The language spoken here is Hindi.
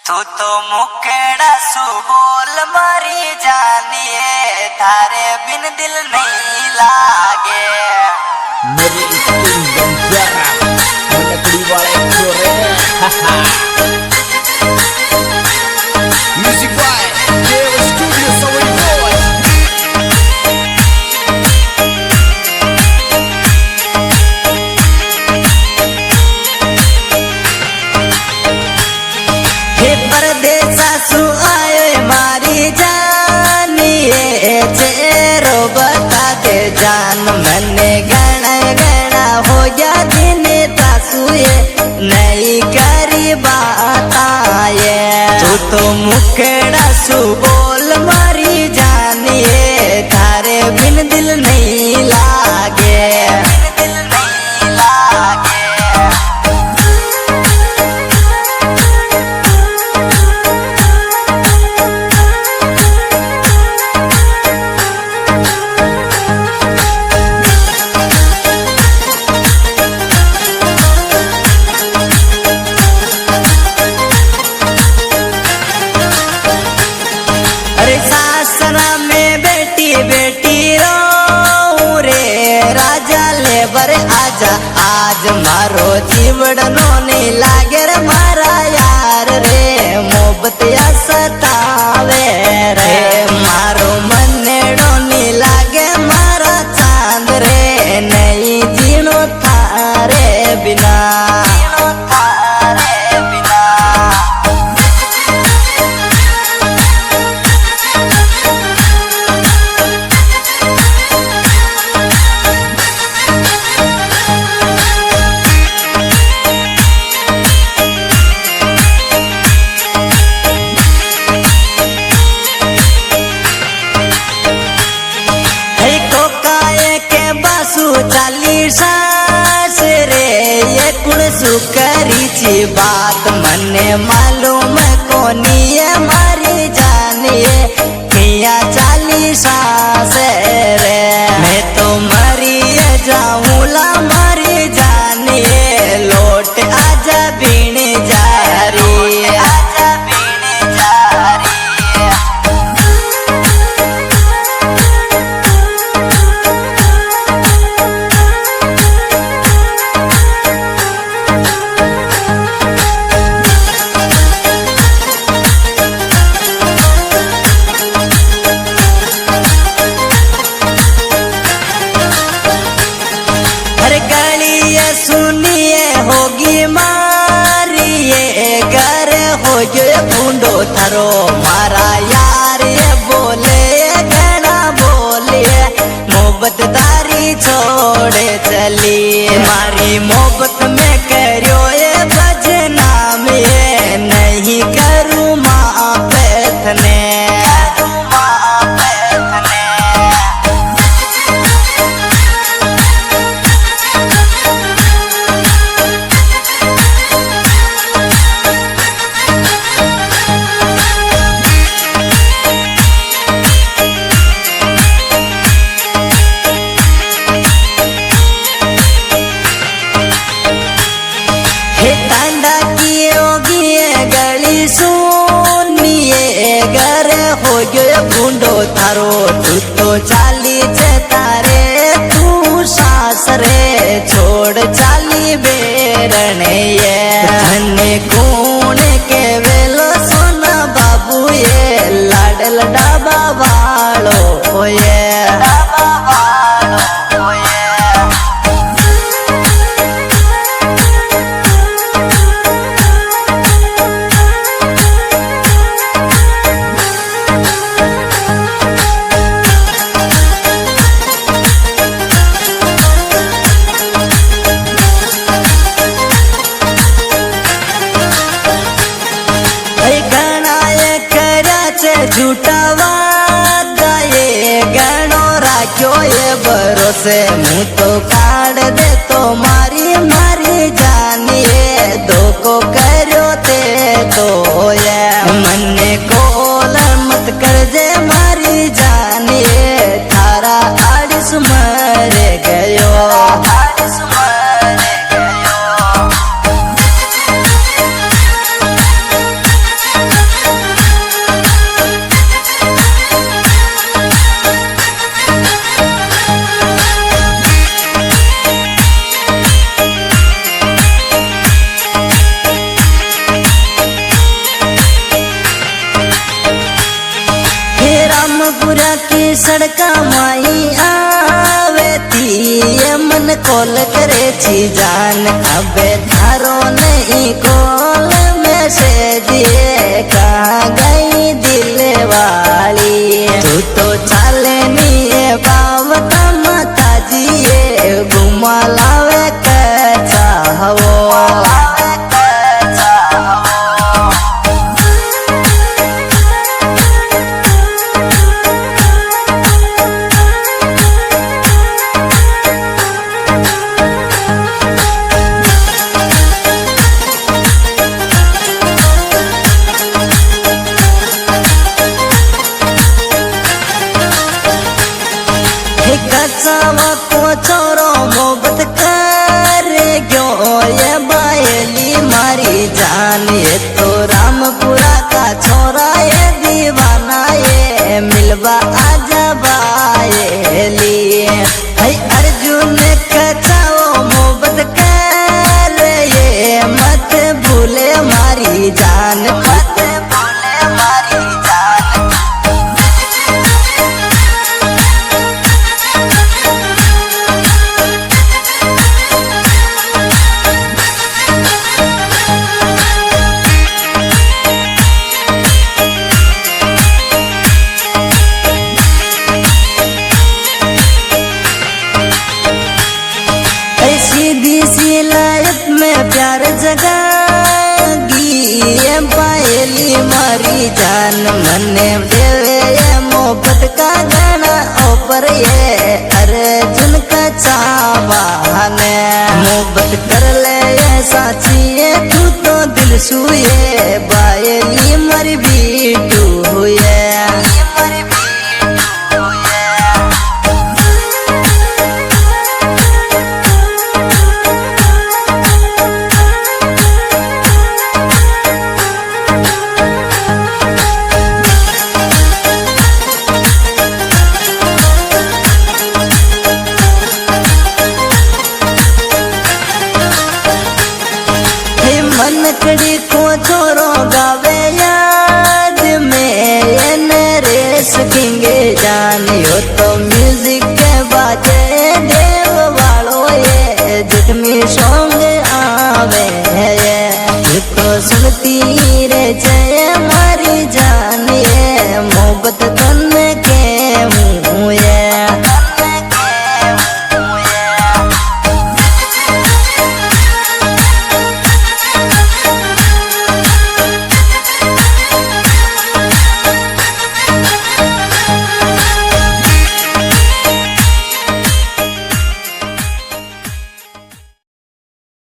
तू तो मुकेड़ा सुबोल मारी जानिए, थारे बिन दिल नहीं लागे। मेरी स्किन बंजारा लकड़ी वाले छोरे music by Dev studio Sawai boy. हे परदेसा सु आए मारी जानिए, चेहरो बता दे जान मने गणा गणा हो गया दिन तासुए नहीं करी बाताए। तू तो मुकेड़ा सु बोल मारी जानिए, थारे बिन दिल नहीं लागे। अरे सासरा में बेटी बेटी रो रे, राजा ले बर आजा आज मारो जीवड़नो नहीं लागे रे मारा यार रे। मोहब्बत या सतावे रे, मारो मनेड़ो नहीं लागे मारा चांद रे। नहीं जीनो थारे बिना, सास रे ये कुण सुकरी ची बात मने मालूम कोनी है मारी जानिए। किया चाली सास रे मैं तो मरी जाऊला मारी जानिए। लोट आजा बीण जारी, आजा बीण जारी। सुनिए होगी मारिए घर हो गए बूंदो थारो मारा यार ये बोले गणा बोले। मोहब्बत दारी छोड़े चली मारी मोहब्बत में करो ये बदनाम, ये नहीं करूँ माँ पैथने। सुनिए घर हो गए बूंदो थारो, तू तो चाली जे तारे तू सास रे। छोड़ चाली बेरने ये धन्य कौन के वेलो सोना बाबू ये लाडल डाबा वालो ये। झूठा वादा ये गणो राख्यो ये भरोसे, मुँह तो काढ़ दे तो मारी मारी जानिए। धोखो करो ते तो ये मन्ने कोल मत कर जे मारी जानिए। थारा आड़िस मरे गयो, आड़िस मरे गयो। पूरा की सड़का माई आवे थी ये मन कॉल करे छी जान अबे थारो नहीं कॉल मैसेज ये कहाँ गई दिल वाली तू तो चाले नहीं है बावता माता जी ये घुमा लावे कैसा हो कचावा को छोरो मोहब्बत कर गयो ये बायली मारी जान ये तो रामपुरा का छोरा ये दीवाना ये मिलवा आजा बायली है अर्जुन कचाओ मोहब्बत कर ये मत भूले मारी जान मत भूले मारी जान सीधी सी लायत में प्यार जगागी ये पायली मारी जान मने देवे ये मोहब्बत का गाना ऊपर ये अर्जुन का चावाने मोहब्बत कर ले ये साची ये तू तो दिल सुए बायली मर भी तू हुए मनकड़ी को छोरो गावे याद में ये नरेश किंगे जानियो तो म्यूजिक के बाजे देव वालो ये जितनी सॉन्ग आवे ये तो सुनती